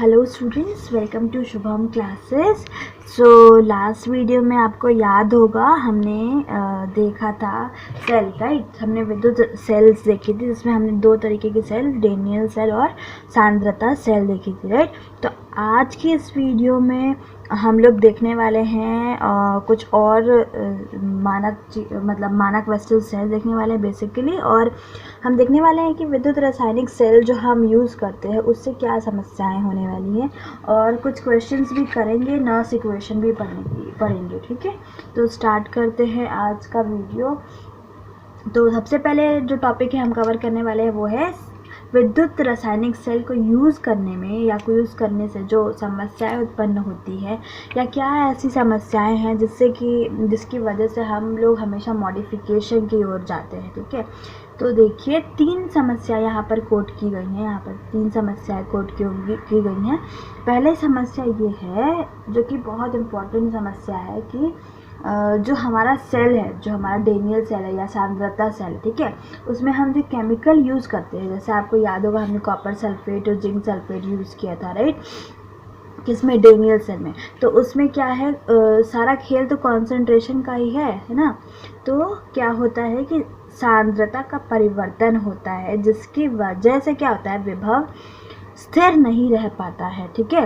Hello students, welcome to Shubham classes. So last video में आपको याद होगा हमने देखा था सेल, राइट। हमने विद्युत सेल्स देखी थी जिसमें हमने दो तरीके की सेल, डेनियल सेल और सांद्रता सेल देखी थी, राइट। तो आज की इस वीडियो में हम लोग देखने वाले हैं कुछ और मानक वेस्टल सेल देखने वाले हैं बेसिकली। और हम देखने वाले हैं कि विद्युत रासायनिक सेल जो हम यूज़ करते हैं उससे क्या समस्याएं होने वाली हैं, और कुछ क्वेश्चंस भी करेंगे, नर्स इक्वेशन भी पढ़ेंगे, ठीक है। तो स्टार्ट करते हैं आज का वीडियो। तो सबसे पहले जो टॉपिक है हम कवर करने वाले हैं वो है विद्युत रासायनिक सेल को यूज़ करने में या को यूज़ करने से जो समस्याएं उत्पन्न होती है, या क्या ऐसी समस्याएं हैं जिसकी वजह से हम लोग हमेशा मॉडिफिकेशन की ओर जाते हैं, ठीक है। तो देखिए, तीन समस्या यहाँ पर कोट की गई हैं, यहाँ पर तीन समस्याएं कोट की गई हैं। पहले समस्या ये है, जो कि बहुत इम्पोर्टेंट समस्या है, कि जो हमारा सेल है, जो हमारा डेनियल सेल है या सांद्रता सेल, ठीक है, उसमें हम जो केमिकल यूज़ करते हैं, जैसे आपको याद होगा हमने कॉपर सल्फेट और जिंक सल्फेट यूज़ किया था, राइट, किसमें, डेनियल सेल में। तो उसमें क्या है, सारा खेल तो कॉन्सेंट्रेशन का ही है ना। तो क्या होता है कि सांद्रता का परिवर्तन होता है, जिसकी वजह से क्या होता है, विभव स्थिर नहीं रह पाता है, ठीक है।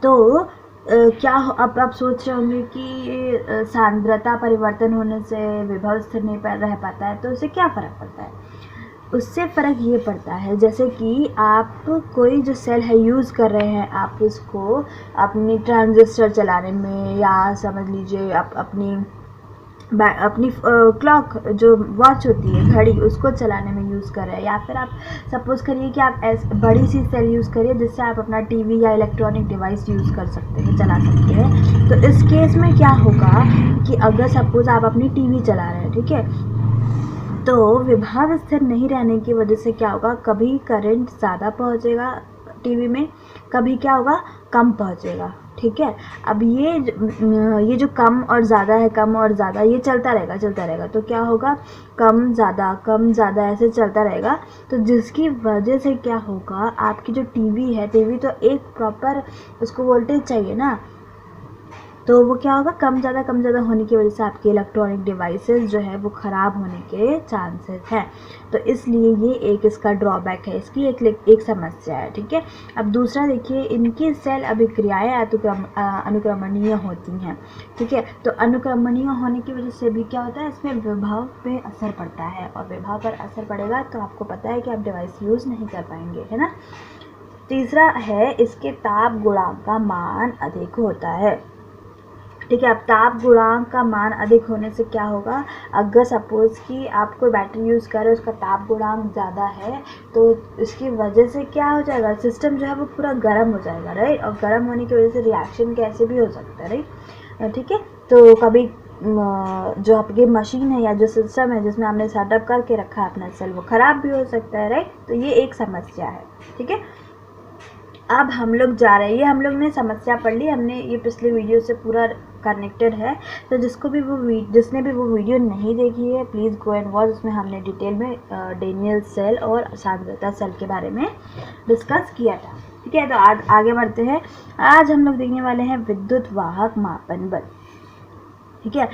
तो क्या अब आप सोच रहे होंगे कि सांद्रता परिवर्तन होने से विभव स्थिर नहीं रह पाता है, तो उससे क्या फ़र्क पड़ता है। उससे फ़र्क ये पड़ता है, जैसे कि आप कोई जो सेल है यूज़ कर रहे हैं, आप उसको अपनी ट्रांजिस्टर चलाने में, या समझ लीजिए आप अपनी क्लॉक जो वॉच होती है, घड़ी, उसको चलाने में यूज़ कर रहे हैं, या फिर आप सपोज़ करिए कि आप बड़ी सी सेल यूज़ करिए जिससे आप अपना टीवी या इलेक्ट्रॉनिक डिवाइस यूज़ कर सकते हैं, चला सकते हैं। तो इस केस में क्या होगा कि अगर सपोज़ आप अपनी टीवी चला रहे हैं, ठीक है, तो विभव स्थिर नहीं रहने की वजह से क्या होगा, कभी करंट ज़्यादा पहुँचेगा टीवी में, कभी क्या होगा, कम पहुँचेगा, ठीक है। अब ये जो कम और ज़्यादा है, कम और ज़्यादा, ये चलता रहेगा। तो क्या होगा, कम ज़्यादा ऐसे चलता रहेगा। तो जिसकी वजह से क्या होगा, आपकी जो टीवी है, टीवी तो एक प्रॉपर उसको वोल्टेज चाहिए ना, तो वो क्या होगा, कम ज़्यादा होने की वजह से आपके इलेक्ट्रॉनिक डिवाइसेस जो है वो ख़राब होने के चांसेस हैं। तो इसलिए ये एक इसका ड्रॉबैक है, इसकी एक समस्या है, ठीक है। अब दूसरा देखिए, इनकी सेल अभिक्रियाएँ अनुक्रमणीय होती हैं, ठीक है। तो अनुक्रमणीय होने की वजह से भी क्या होता है, इसमें विभव पे असर पड़ता है, और विभव पर असर पड़ेगा तो आपको पता है कि आप डिवाइस यूज़ नहीं कर पाएंगे, है ना। तीसरा है, इसके ताप गुणांक का मान अधिक होता है, ठीक है। अब ताप गुणांक का मान अधिक होने से क्या होगा, अगर सपोज़ कि आप कोई बैटरी यूज़ कर रहे हो, उसका ताप गुणांक ज़्यादा है, तो इसकी वजह से क्या हो जाएगा, सिस्टम जो है वो पूरा गर्म हो जाएगा, राइट। और गर्म होने की वजह से रिएक्शन कैसे भी हो सकता है, राइट, ठीक है। तो कभी जो आपकी मशीन है या जो सिस्टम है जिसमें आपने सेटअप करके रखा है अपना सेल, वो ख़राब भी हो सकता है, राइट। तो ये एक समस्या है, ठीक है। अब हम लोग जा रहे हैं, ये हम लोग ने समस्या पढ़ ली, हमने ये पिछले वीडियो से पूरा कनेक्टेड है। तो जिसने भी वो वीडियो नहीं देखी है, प्लीज़ गो एंड वॉच। उसमें हमने डिटेल में डेनियल सेल और सांद्रता सेल के बारे में डिस्कस किया था, ठीक है। तो आज आगे बढ़ते हैं। आज हम लोग देखने वाले हैं विद्युत वाहक मापन बल, ठीक है,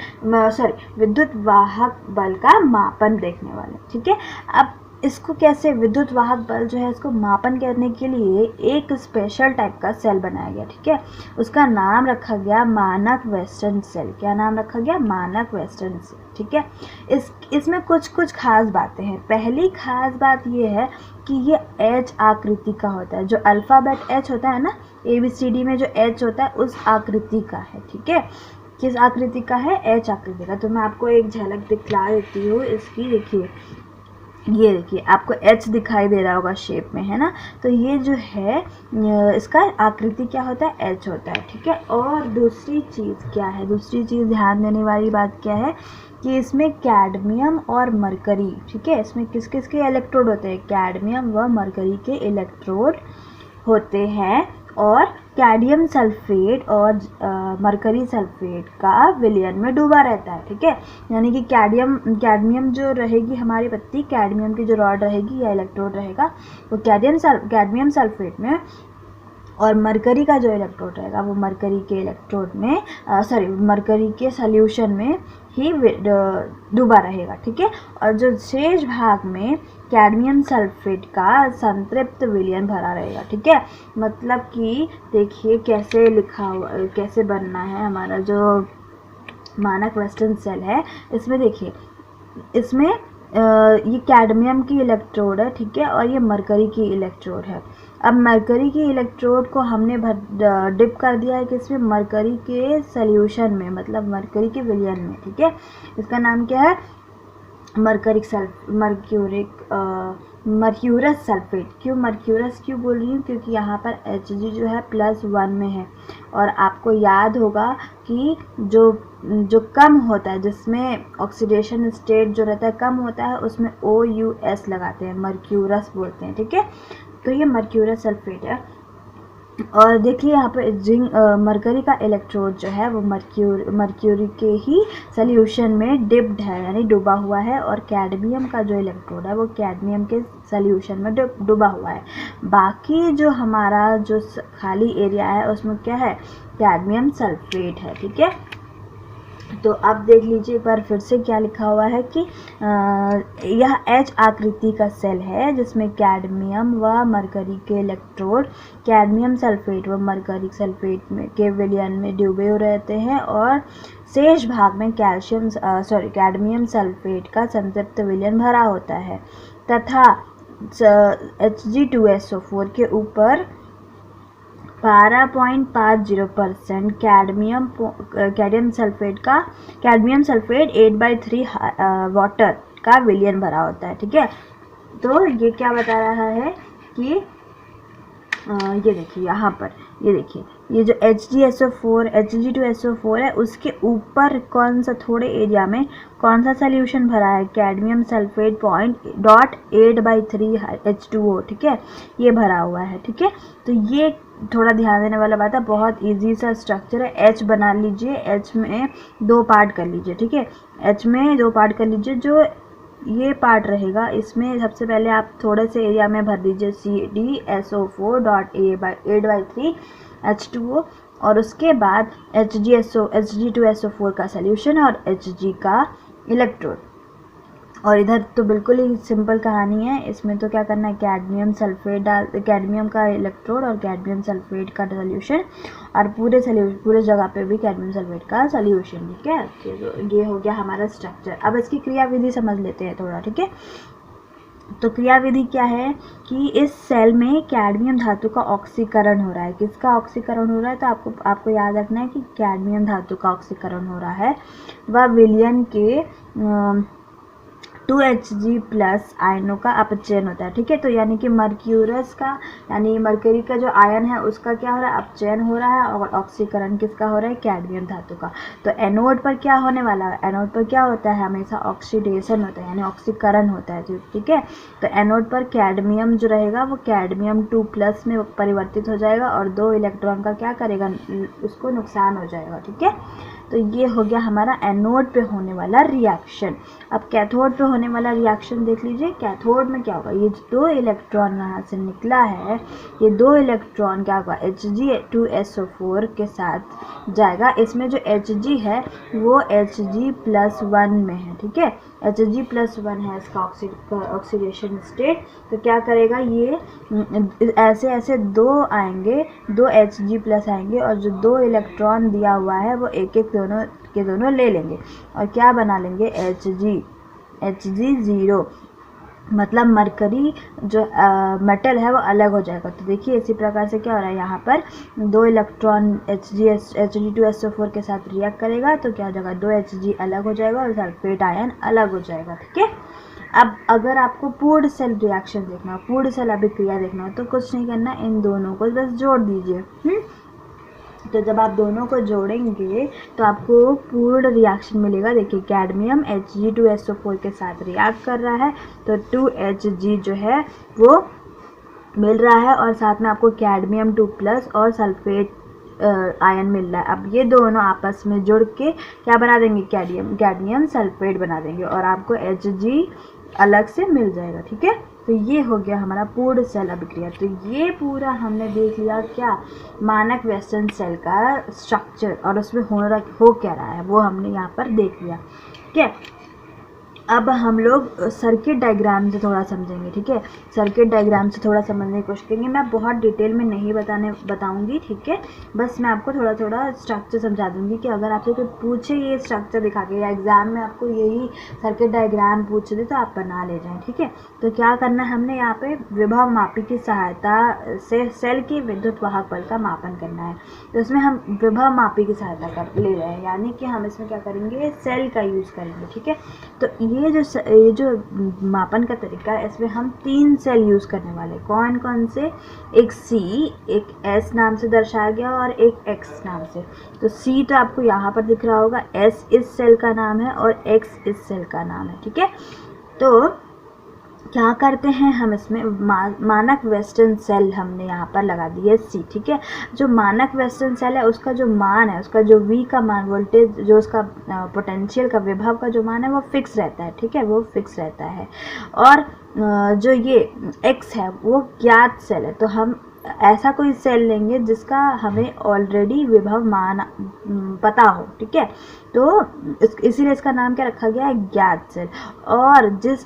विद्युत वाहक बल का मापन देखने वाले, ठीक है। अब इसको कैसे, विद्युत वाहक बल जो है इसको मापन करने के लिए एक स्पेशल टाइप का सेल बनाया गया, ठीक है। उसका नाम रखा गया मानक वेस्टर्न सेल। क्या नाम रखा गया, मानक वेस्टर्न सेल, ठीक है। इसमें कुछ खास बातें हैं। पहली खास बात ये है कि ये एच आकृति का होता है, जो अल्फ़ाबेट एच होता है ना, ABCD में जो एच होता है उस आकृति का है, ठीक है। किस आकृति का है, एच आकृति का। तो मैं आपको एक झलक दिखला देती हूँ इसकी, देखिए, ये देखिए आपको एच दिखाई दे रहा होगा शेप में, है ना। तो ये जो है इसका आकृति क्या होता है, एच होता है, ठीक है। और दूसरी चीज़ क्या है, दूसरी चीज़ ध्यान देने वाली बात क्या है कि इसमें कैडमियम और मरकरी, ठीक है, इसमें किस किस के इलेक्ट्रोड होते हैं, कैडमियम व मरकरी के इलेक्ट्रोड होते हैं। और कैडमियम सल्फेट और मरकरी सल्फेट का विलयन में डूबा रहता है, ठीक है। यानी कि कैडमियम जो रहेगी हमारी पत्ती, कैडमियम की जो रॉड रहेगी या इलेक्ट्रोड रहेगा, वो कैडमियम सल्फेट में और मरकरी का जो इलेक्ट्रोड रहेगा वो मरकरी के इलेक्ट्रोड में मरकरी के सॉल्यूशन में ही डूबा रहेगा, ठीक है। और जो शेष भाग में कैडमियम सल्फेट का संतृप्त विलयन भरा रहेगा, ठीक है। मतलब कि देखिए कैसे लिखा हुआ, कैसे बनना है हमारा जो मानक वेस्टर्न सेल है। इसमें देखिए, इसमें ये कैडमियम की इलेक्ट्रोड है, ठीक है, और ये मरकरी की इलेक्ट्रोड है। अब मरकरी की इलेक्ट्रोड को हमने डिप कर दिया है कि इसमें मरकरी के सॉल्यूशन में, मतलब मरकरी के विलयन में, ठीक है। इसका नाम क्या है? Mercurous sulphate. क्यों मर्क्यूरस क्यों बोल रही हूँ? क्योंकि यहाँ पर Hg जो है +1 में है, और आपको याद होगा कि जो कम होता है, जिसमें ऑक्सीडेशन स्टेट जो रहता है कम होता है, उसमें OUS लगाते हैं, मर्क्यूरस बोलते हैं, ठीक है। तो ये मर्क्यूरस सल्फेट है। और देखिए यहाँ पे मरकरी का इलेक्ट्रोड जो है वो मर्क्यूरी के ही सॉल्यूशन में डिप्ड है, यानी डूबा हुआ है। और कैडमियम का जो इलेक्ट्रोड है वो कैडमियम के सॉल्यूशन में डूबा हुआ है। बाकी जो हमारा जो खाली एरिया है उसमें क्या है? कैडमियम सल्फेट है, ठीक है। तो अब देख लीजिए एक बार फिर से क्या लिखा हुआ है कि यह H आकृति का सेल है जिसमें कैडमियम व मरकरी के इलेक्ट्रोड कैडमियम सल्फेट व मरकरी सल्फेट में के विलयन में डूबे हुए रहते हैं, और शेष भाग में कैडमियम सल्फेट का संतृप्त विलयन भरा होता है, तथा Hg2SO4 के ऊपर 12.50% कैडमियम सल्फेट 8/3 वाटर का विलयन भरा होता है, ठीक है। तो ये क्या बता रहा है कि ये देखिए यहाँ पर, ये देखिए ये जो Hg2SO4 है उसके ऊपर कौन सा, थोड़े एरिया में कौन सा सॉल्यूशन भरा है? कैडमियम सल्फेट 0.8/3 H2O, ठीक है, ये भरा हुआ है, ठीक है। तो ये थोड़ा ध्यान देने वाला बात है, बहुत इजी सा स्ट्रक्चर है। H बना लीजिए, H में 2 पार्ट कर लीजिए, ठीक है। H में 2 पार्ट कर लीजिए। जो ये पार्ट रहेगा इसमें सबसे पहले आप थोड़े से एरिया में भर दीजिए CdSO4.8/3 H2O, और उसके बाद Hg2SO4 का सॉल्यूशन और Hg का इलेक्ट्रोड। और इधर तो बिल्कुल ही सिंपल कहानी है। इसमें तो क्या करना है, कैडमियम का इलेक्ट्रोड और कैडमियम सल्फेट का सॉल्यूशन, और पूरे जगह पे भी कैडमियम सल्फेट का सॉल्यूशन, ठीक है। ये हो गया हमारा स्ट्रक्चर। अब इसकी क्रियाविधि समझ लेते हैं थोड़ा, ठीक है। तो क्रियाविधि क्या है कि इस सेल में कैडमियम धातु का ऑक्सीकरण हो रहा है। किसका ऑक्सीकरण हो रहा है? तो आपको याद रखना है कि कैडमियम धातु का ऑक्सीकरण हो रहा है, वह विलयन के 2Hg+ आयनों का अपचयन होता है, ठीक है। तो यानी कि मरकरी का जो आयन है उसका क्या हो रहा है? अपचयन हो रहा है, और ऑक्सीकरण किसका हो रहा है? कैडमियम धातु का। तो एनोड पर क्या होने वाला है? एनोड पर क्या होता है? हमेशा ऑक्सीडेशन होता है, यानी ऑक्सीकरण होता है, ठीक है। तो एनोड पर कैडमियम जो रहेगा वो कैडमियम 2+ में परिवर्तित हो जाएगा, और 2 इलेक्ट्रॉन का क्या करेगा? उसको नुकसान हो जाएगा, ठीक है। तो ये हो गया हमारा एनोड पे होने वाला रिएक्शन। अब कैथोड पे होने वाला रिएक्शन देख लीजिए। कैथोड में क्या होगा? ये 2 इलेक्ट्रॉन यहाँ से निकला है, ये 2 इलेक्ट्रॉन क्या होगा? Hg2SO4 के साथ जाएगा। इसमें जो Hg है वो Hg+1 में है, ठीक है। Hg+1 है इसका ऑक्सीडेशन स्टेट। तो क्या करेगा ये? ऐसे 2 आएंगे, 2 Hg+ आएंगे, और जो 2 इलेक्ट्रॉन दिया हुआ है वो एक दोनों ले लेंगे, और क्या बना लेंगे? Hg0। मतलब मरकरी जो मेटल है वो अलग हो जाएगा। तो देखिए इसी प्रकार से क्या हो रहा है, यहाँ पर 2 इलेक्ट्रॉन Hg2SO4 के साथ रिएक्ट करेगा, तो क्या हो जाएगा? 2 Hg अलग हो जाएगा और सल्फेट आयन अलग हो जाएगा, ठीक है। अब अगर आपको पूर्ण सेल रिएक्शन देखना हो, पूर्ण सेल अभिक्रिया देखना हो, तो कुछ नहीं करना, इन दोनों को बस जोड़ दीजिए। तो जब आप दोनों को जोड़ेंगे तो आपको पूर्ण रिएक्शन मिलेगा। देखिए कैडमियम Hg2SO4 के साथ रिएक्ट कर रहा है, तो 2Hg जो है वो मिल रहा है, और साथ में आपको कैडमियम 2+ और सल्फेट आयन मिल रहा है। अब ये दोनों आपस में जुड़ के क्या बना देंगे? कैडमियम सल्फेट बना देंगे, और आपको Hg अलग से मिल जाएगा, ठीक है। तो ये हो गया हमारा पूर्ण सेल अभिक्रिया। तो ये पूरा हमने देख लिया क्या, मानक वेस्टर्न सेल का स्ट्रक्चर और उसमें हो क्या रहा है वो हमने यहाँ पर देख लिया। ठीक है, अब हम लोग सर्किट डायग्राम से थोड़ा समझेंगे। ठीक है, सर्किट डायग्राम से थोड़ा समझने की कोशिश करेंगे। मैं बहुत डिटेल में नहीं बताऊंगी। ठीक है, बस मैं आपको थोड़ा थोड़ा स्ट्रक्चर समझा दूंगी कि अगर आपसे कोई पूछे ये स्ट्रक्चर दिखा के या एग्जाम में आपको यही सर्किट डायग्राम पूछ दे तो आप बना ले जाएं। ठीक है, तो क्या करना है, हमने यहाँ पे विभव मापी की सहायता से सेल के विद्युत वाहक बल का मापन करना है। तो इसमें हम विभव मापी की सहायता ले रहे हैं, यानी कि हम इसमें क्या करेंगे, सेल का यूज़ करेंगे। ठीक है, तो ये जो मापन का तरीका है, इसमें हम 3 सेल यूज़ करने वाले। कौन कौन से, एक C, एक S नाम से दर्शाया गया और एक X नाम से। तो C तो आपको यहाँ पर दिख रहा होगा, S इस सेल का नाम है और X इस सेल का नाम है। ठीक है, तो क्या करते हैं हम इसमें मानक वेस्टर्न सेल हमने यहाँ पर लगा दी है C। ठीक है, जो मानक वेस्टर्न सेल है उसका जो मान है, उसका जो V का मान, वोल्टेज जो उसका पोटेंशियल का, विभव का जो मान है वो फिक्स रहता है। ठीक है, वो फिक्स रहता है। और जो ये X है वो ज्ञात सेल है। तो हम ऐसा कोई सेल लेंगे जिसका हमें ऑलरेडी विभव मान पता हो। ठीक है, तो इसीलिए इसका नाम क्या रखा गया है, ज्ञात सेल। और जिस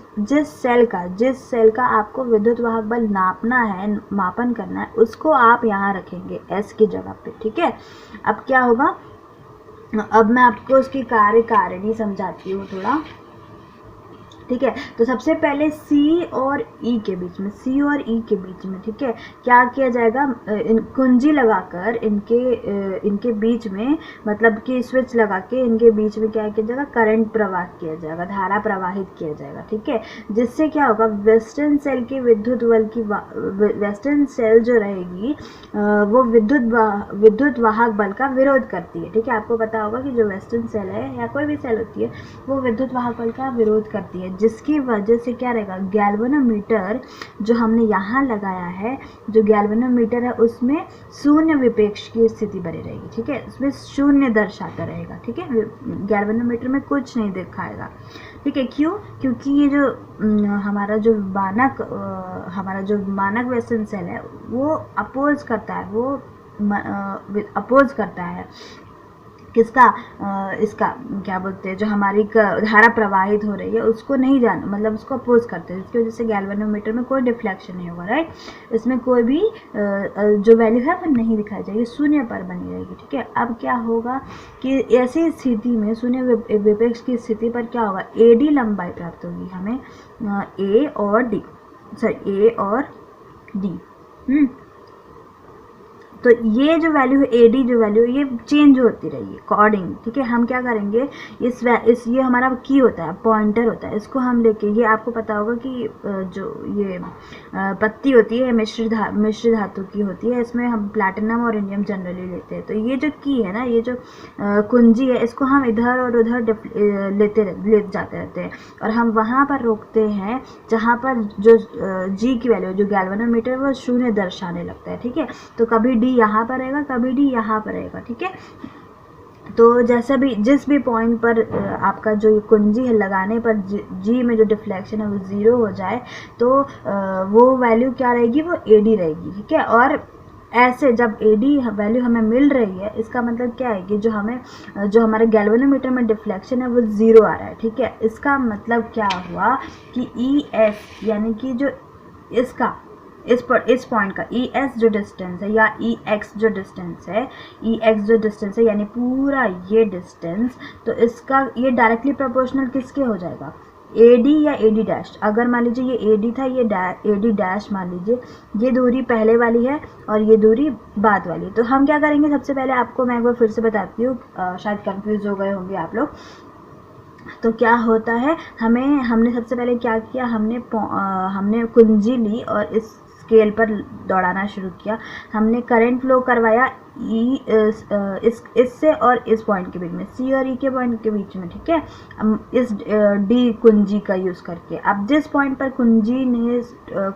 सेल का आपको विद्युत वाहक बल नापना है, मापन करना है, उसको आप यहाँ रखेंगे S की जगह पे। ठीक है, अब क्या होगा, अब मैं आपको उसकी कार्यकारिणी समझाती हूँ थोड़ा। ठीक है, तो सबसे पहले C और E के बीच में, ठीक है, क्या किया जाएगा, कुंजी लगाकर इनके बीच में, मतलब कि स्विच लगा के इनके बीच में क्या किया जाएगा, करंट प्रवाह किया जाएगा, धारा प्रवाहित किया जाएगा। ठीक है, जिससे क्या होगा, वेस्टर्न सेल के विद्युत बल की वेस्टर्न सेल जो रहेगी वो विद्युत वाहक बल का विरोध करती है। ठीक है, आपको पता होगा कि जो वेस्टर्न सेल है या कोई भी सेल होती है वो विद्युत वाहक बल का विरोध करती है, जिसकी वजह से क्या रहेगा, गैल्वेनोमीटर जो हमने यहाँ लगाया है, जो गैल्वेनोमीटर है उसमें शून्य विपेक्ष की स्थिति बनी रहेगी। ठीक है, उसमें शून्य दर्शाता रहेगा। ठीक है, गैल्वेनोमीटर में कुछ नहीं दिखाएगा। ठीक है, क्यों, क्योंकि ये जो हमारा जो मानक वेस्टर्न सेल है वो अपोज करता है किसका, इसका क्या बोलते हैं, जो हमारी धारा प्रवाहित हो रही है उसको नहीं मतलब उसको अपोज करते हैं, जिसकी वजह से गैल्वेनोमीटर में कोई डिफ्लेक्शन नहीं होगा। राइट, इसमें कोई भी जो वैल्यू है वो नहीं दिखाई जाएगी, शून्य पर बनी रहेगी। ठीक है, अब क्या होगा कि ऐसी स्थिति में शून्य विपेक्ष की स्थिति पर क्या होगा, AD लंबाई प्राप्त होगी हमें, A और D। तो ये जो वैल्यू है, AD जो वैल्यू है, ये चेंज होती रहेगी अकॉर्डिंग। ठीक है, हम क्या करेंगे, ये हमारा की होता है, पॉइंटर होता है, इसको हम लेके, ये आपको पता होगा कि जो ये पत्ती होती है मिश्र धातु की होती है, इसमें हम प्लैटिनम और इंडियम जनरली लेते हैं। तो ये जो की है ना, ये जो कुंजी है, इसको हम इधर और उधर ले जाते रहते हैं और हम वहाँ पर रोकते हैं जहाँ पर जो G की वैल्यू, जो गैल्वेनोमीटर वो शून्य दर्शाने लगता है। ठीक है, तो कभी D यहाँ पर रहेगा, कभी D यहाँ पर रहेगा। ठीक है, तो जिस भी पॉइंट पर आपका जो कुंजी है लगाने पर G में जो डिफ्लेक्शन है वो 0 हो जाए, तो वो वैल्यू क्या रहेगी, वो AD रहेगी। ठीक है, और ऐसे जब AD वैल्यू हमें मिल रही है, इसका मतलब क्या है कि जो हमारे गैल्वेनोमीटर में डिफ्लेक्शन है वो 0 आ रहा है। ठीक है, इसका मतलब क्या हुआ कि ES यानी कि जो इसका इस पॉइंट का ES जो डिस्टेंस है या EX जो डिस्टेंस है, यानी पूरा ये डिस्टेंस, तो इसका ये डायरेक्टली प्रोपोर्शनल किसके हो जाएगा, AD या AD डैश। अगर मान लीजिए ये AD था, ये AD डैश मान लीजिए, ये दूरी पहले वाली है और ये दूरी बाद वाली। तो हम क्या करेंगे, सबसे पहले आपको मैं एक बार फिर से बताती हूँ, शायद कंफ्यूज हो गए होंगे आप लोग। तो क्या होता है, हमने सबसे पहले क्या किया, हमने कुंजी ली और इस स्केल पर दौड़ाना शुरू किया। हमने करंट फ्लो करवाया इससे और इस पॉइंट के बीच में, सी और ई के पॉइंट के बीच में, ठीक है, इस डी कुंजी का यूज़ करके। अब जिस पॉइंट पर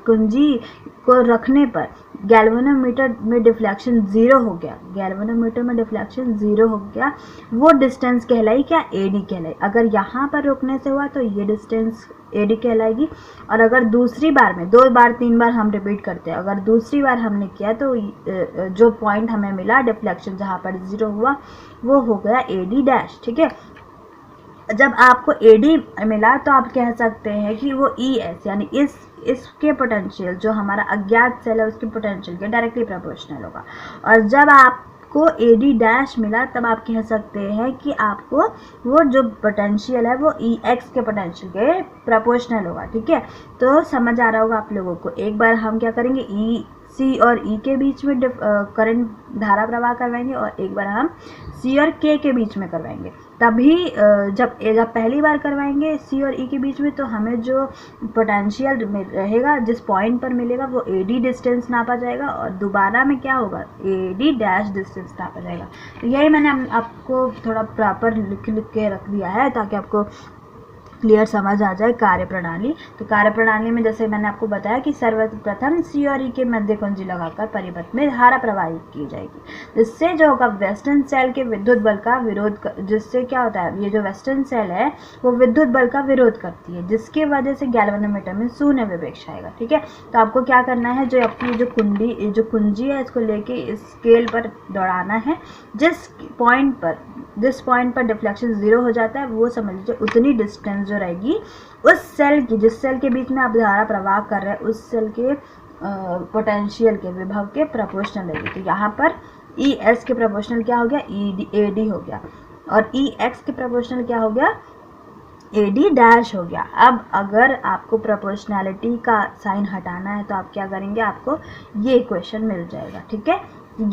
कुंजी को रखने पर गैल्वेनोमीटर में डिफ्लेक्शन 0 हो गया, गैल्वेनोमीटर में डिफ्लेक्शन 0 हो गया, वो डिस्टेंस कहलाई क्या, एडी कहलाई। अगर यहाँ पर रुकने से हुआ तो ये डिस्टेंस एडी कहलाएगी। और अगर दूसरी बार में, 2 बार 3 बार हम रिपीट करते हैं, अगर दूसरी बार हमने किया तो जो पॉइंट हमें मिला डिफ्लेक्शन जहाँ पर 0 हुआ वो हो गया एडी डैश, ठीक है। जब आपको एडी मिला तो आप कह सकते हैं कि वो ई एस यानी इसके पोटेंशियल, जो हमारा अज्ञात सेल है उसके पोटेंशियल के डायरेक्टली प्रोपोर्शनल होगा। और जब आपको एडी डैश मिला तब आप कह सकते हैं कि आपको वो जो पोटेंशियल है वो ई एक्स के पोटेंशियल के प्रोपोर्शनल होगा, ठीक है। तो समझ आ रहा होगा आप लोगों को। एक बार हम क्या करेंगे, ई सी और ई के बीच में करंट धारा प्रवाह करवाएंगे और एक बार हम सी और के बीच में करवाएंगे। तभी जब पहली बार करवाएंगे सी और ई के बीच में तो हमें जो पोटेंशियल रहेगा, जिस पॉइंट पर मिलेगा, वो एडी डिस्टेंस नापा जाएगा और दोबारा में क्या होगा, एडी डैश डिस्टेंस नापा जाएगा। तो यही मैंने आपको थोड़ा प्रॉपर लिख के रख दिया है ताकि आपको क्लियर समझ आ जाए कार्यप्रणाली। तो कार्यप्रणाली में जैसे मैंने आपको बताया कि सर्वप्रथम सी और ई के मध्य कुंजी लगाकर परिपथ में धारा प्रवाहित की जाएगी, जिससे जो होगा वेस्टर्न सेल के विद्युत बल का विरोध जिससे क्या होता है, ये जो वेस्टर्न सेल है वो विद्युत बल का विरोध करती है, जिसकी वजह से गैल्वेनोमीटर में शून्य विभेदक आएगा, ठीक है। तो आपको क्या करना है, जो आपकी जो कुंजी है इसको लेके इस स्केल पर दौड़ाना है। जिस पॉइंट पर डिफ्लेक्शन 0 हो जाता है वो समझ लीजिए उतनी डिस्टेंस जो रहेगी उस सेल की, जिस सेल के बीच में आप धारा प्रवाह कर रहे हैं उस सेल के पोटेंशियल के विभव के प्रोपोर्शनल रहेगी। तो यहाँ पर ई एस के प्रोपोर्शनल क्या हो गया, ए डी हो गया, और ई एक्स के प्रोपोर्शनल क्या हो गया, ए डी डैश हो गया। अब अगर आपको प्रोपोर्शनैलिटी का साइन हटाना है तो आप क्या करेंगे, आपको ये इक्वेशन मिल जाएगा, ठीक है।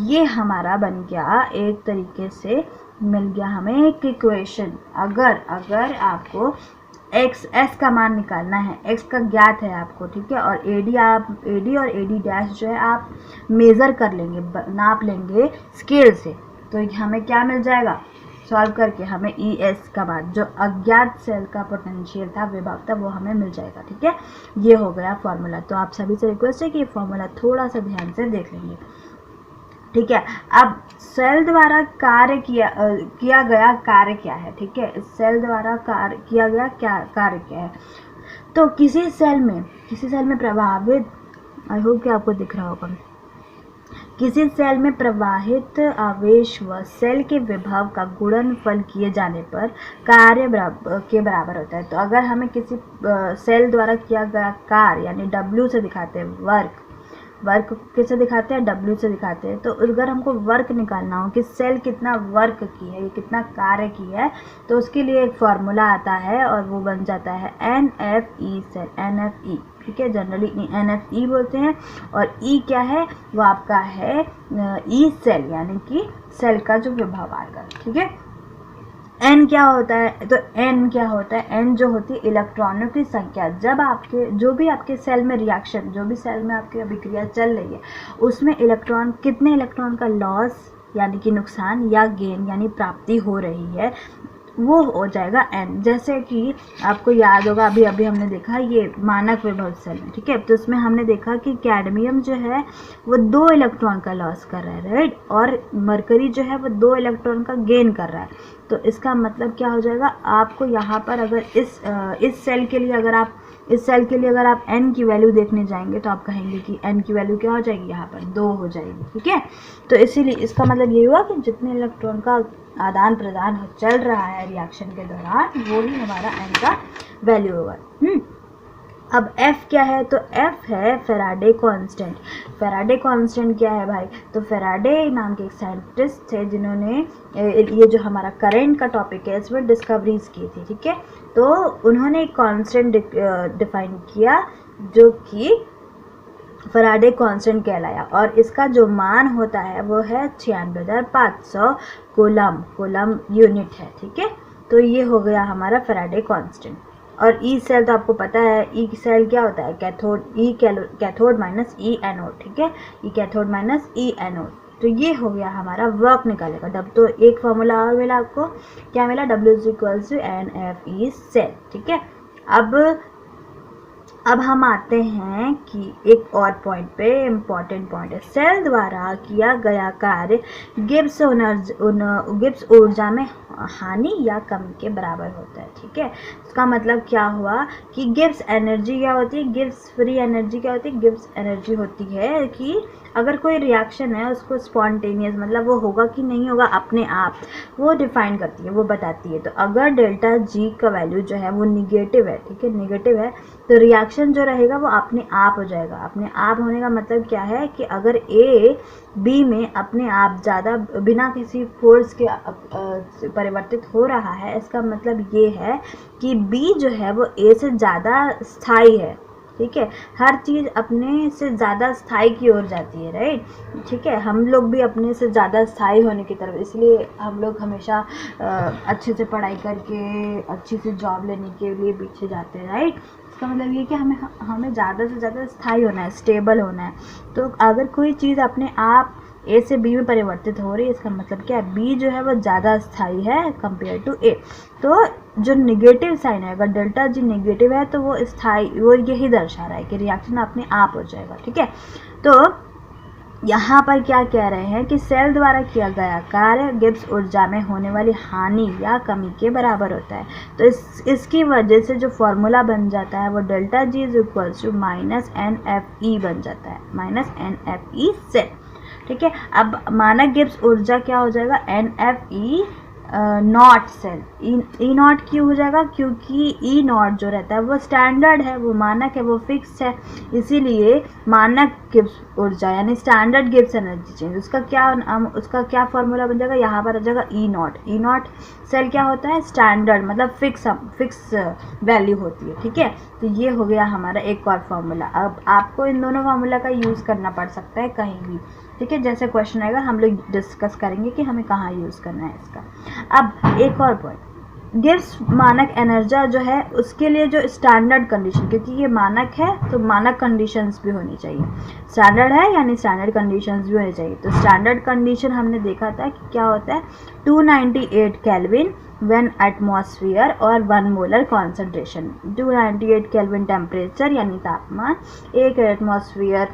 ये हमारा बन गया, एक तरीके से मिल गया हमें एक इक्वेशन। अगर आपको एक्स एस का मान निकालना है, एक्स का ज्ञात है आपको, ठीक है, और एडी और एडी डैश जो है आप मेज़र कर लेंगे, नाप लेंगे स्केल से, तो हमें क्या मिल जाएगा, सॉल्व करके हमें ई एस का मान, जो अज्ञात सेल का पोटेंशियल था, विभव था, वो हमें मिल जाएगा, ठीक है। ये हो गया फॉर्मूला। तो आप सभी से रिक्वेस्ट है कि ये फॉर्मूला थोड़ा सा ध्यान से देख लेंगे, ठीक है। अब सेल द्वारा किया गया कार्य क्या है, ठीक है, सेल द्वारा किया गया कार्य क्या है। तो किसी सेल में प्रभावित, आई होप कि आपको दिख रहा होगा, किसी सेल में प्रवाहित आवेश व सेल के विभव का गुणनफल किए जाने पर कार्य के बराबर होता है। तो अगर हमें किसी सेल द्वारा किया गया कार्य यानी W से दिखाते हैं, वर्क किसे दिखाते हैं, W से दिखाते हैं। तो अगर हमको वर्क निकालना हो कि सेल कितना वर्क की है, कितना कार्य की है, तो उसके लिए एक फॉर्मूला आता है और वो बन जाता है NFE सेल, NFE, ठीक है, जनरली NFE बोलते हैं। और E क्या है, वो आपका है E सेल यानी कि सेल का जो विभव आएगा, ठीक है। N क्या होता है, तो N क्या होता है, N जो होती है इलेक्ट्रॉनों की संख्या। जब जो भी आपके सेल में रिएक्शन, जो भी सेल में आपकी अभिक्रिया चल रही है उसमें कितने इलेक्ट्रॉन का लॉस यानी कि नुकसान या गेन यानी प्राप्ति हो रही है, वो हो जाएगा N। जैसे कि आपको याद होगा अभी हमने देखा ये मानक विभव सेल में, ठीक है, तो उसमें हमने देखा कि कैडमियम जो है वो 2 इलेक्ट्रॉन का लॉस कर रहा है, राइट, और मरकरी जो है वो 2 इलेक्ट्रॉन का गेन कर रहा है। तो इसका मतलब क्या हो जाएगा, आपको यहाँ पर अगर इस सेल के लिए अगर आप N की वैल्यू देखने जाएंगे तो आप कहेंगे कि N की वैल्यू क्या हो जाएगी, यहाँ पर 2 हो जाएगी, ठीक है। तो इसीलिए इसका मतलब ये हुआ कि जितने इलेक्ट्रॉन का आदान प्रदान चल रहा है रिएक्शन के दौरान वो ही हमारा N का वैल्यू होगा। अब F क्या है, तो F है फेराडे कांस्टेंट। फेराडे कांस्टेंट क्या है भाई, तो फेराडे नाम के एक साइंटिस्ट थे जिन्होंने ये जो हमारा करंट का टॉपिक है इसमें डिस्कवरीज की थी, ठीक है। तो उन्होंने एक कांस्टेंट डिफाइन किया जो कि फेराडे कांस्टेंट कहलाया, और इसका जो मान होता है वो है 96,500 कूलम यूनिट है, ठीक है। तो ये हो गया हमारा फेराडे कांस्टेंट। और ई सेल तो आपको पता है, ई सेल क्या होता है, कैथोड माइनस ई एनोड, ठीक है, ई कैथोड माइनस ई एनोड, तो ये हो गया हमारा वर्क निकालेगा। डब तो एक फॉर्मूला और मिला आपको, क्या मिला, W is equal to NFE cell. ठीक है, अब हम आते हैं कि एक और पॉइंट पे, इम्पॉर्टेंट पॉइंट है, सेल द्वारा किया गया कार्य गिब्स ऊर्जा में हानि या कमी के बराबर होता है। ठीक है, इसका मतलब क्या हुआ कि गिब्स एनर्जी क्या होती है, गिब्स फ्री एनर्जी क्या होती है, गिब्स एनर्जी होती है कि अगर कोई रिएक्शन है उसको स्पॉन्टेनियस, मतलब वो होगा कि नहीं होगा अपने आप, वो डिफाइन करती है, वो बताती है। तो अगर डेल्टा जी का वैल्यू जो है वो निगेटिव है, ठीक है, निगेटिव है, तो रिएक्शन जो रहेगा वो अपने आप हो जाएगा। अपने आप होने का मतलब क्या है कि अगर ए बी में अपने आप ज़्यादा बिना किसी फोर्स के परिवर्तित हो रहा है, इसका मतलब ये है कि बी जो है वो ए से ज़्यादा स्थायी है। ठीक है, हर चीज़ अपने से ज़्यादा स्थायी की ओर जाती है, राइट। ठीक है, हम लोग भी अपने से ज़्यादा स्थायी होने की तरफ, इसलिए हम लोग हमेशा अच्छे से पढ़ाई करके अच्छी से जॉब लेने के लिए पीछे जाते हैं, राइट। इसका मतलब ये कि हमें ज़्यादा से ज़्यादा स्थायी होना है, स्टेबल होना है। तो अगर कोई चीज़ अपने आप ए से बी में परिवर्तित हो रही है, इसका मतलब क्या है, बी जो है वो ज़्यादा स्थायी है कंपेयर टू ए। तो जो निगेटिव साइन है, अगर डेल्टा जी निगेटिव है तो वो स्थायी, वो यही दर्शा रहा है कि रिएक्शन अपने आप हो जाएगा। ठीक है, तो यहाँ पर क्या कह रहे हैं कि सेल द्वारा किया गया कार्य गिब्स ऊर्जा में होने वाली हानि या कमी के बराबर होता है। तो इसकी वजह से जो फॉर्मूला बन जाता है वो delta G is equal to -NFE बन जाता है, -NFE सेल। ठीक है, अब मानक गिब्स ऊर्जा क्या हो जाएगा, NFE naught cell. E naught क्यों हो जाएगा, क्योंकि ई नॉट जो रहता है वो स्टैंडर्ड है, वो मानक है, वो फिक्स है, इसीलिए मानक गिब्स ऊर्जा यानी स्टैंडर्ड गिब्स एनर्जी चेंज, उसका क्या फॉर्मूला बन जाएगा, यहाँ पर आ जाएगा ई नॉट। ई नॉट सेल क्या होता है, स्टैंडर्ड, मतलब फिक्स वैल्यू होती है। ठीक है, तो ये हो गया हमारा एक और फॉर्मूला। अब आपको इन दोनों फार्मूला का यूज़ करना पड़ सकता है कहीं भी। ठीक है, जैसे क्वेश्चन आएगा हम लोग डिस्कस करेंगे कि हमें कहाँ यूज़ करना है इसका। अब एक और पॉइंट, गिब्स मानक एनर्जी जो है उसके लिए जो स्टैंडर्ड कंडीशन, क्योंकि ये मानक है तो मानक कंडीशंस भी होनी चाहिए, स्टैंडर्ड है यानी स्टैंडर्ड कंडीशंस भी होनी चाहिए। तो स्टैंडर्ड कंडीशन हमने देखा था कि क्या होता है, 298 केल्विन व्हेन एटमॉस्फेयर और 1 मोलर कॉन्सेंट्रेशन। 298 केल्विन टेम्परेचर यानी तापमान, 1 एटमॉस्फेयर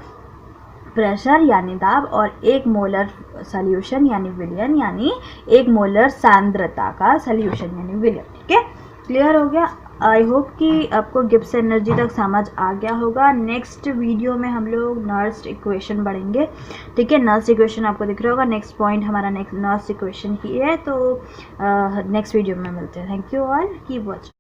प्रेशर यानी दाब, और 1 मोलर सॉल्यूशन यानी विलयन, यानी 1 मोलर सांद्रता का सॉल्यूशन यानी विलयन। ठीक है, क्लियर हो गया। आई होप कि आपको गिब्स एनर्जी तक समझ आ गया होगा। नेक्स्ट वीडियो में हम लोग नर्स इक्वेशन बढ़ेंगे। ठीक है, नर्स इक्वेशन आपको दिख रहा होगा, नेक्स्ट पॉइंट हमारा नेक्स्ट नर्स इक्वेशन ही है। तो नेक्स्ट वीडियो में मिलते हैं। Thank you all, keep watching.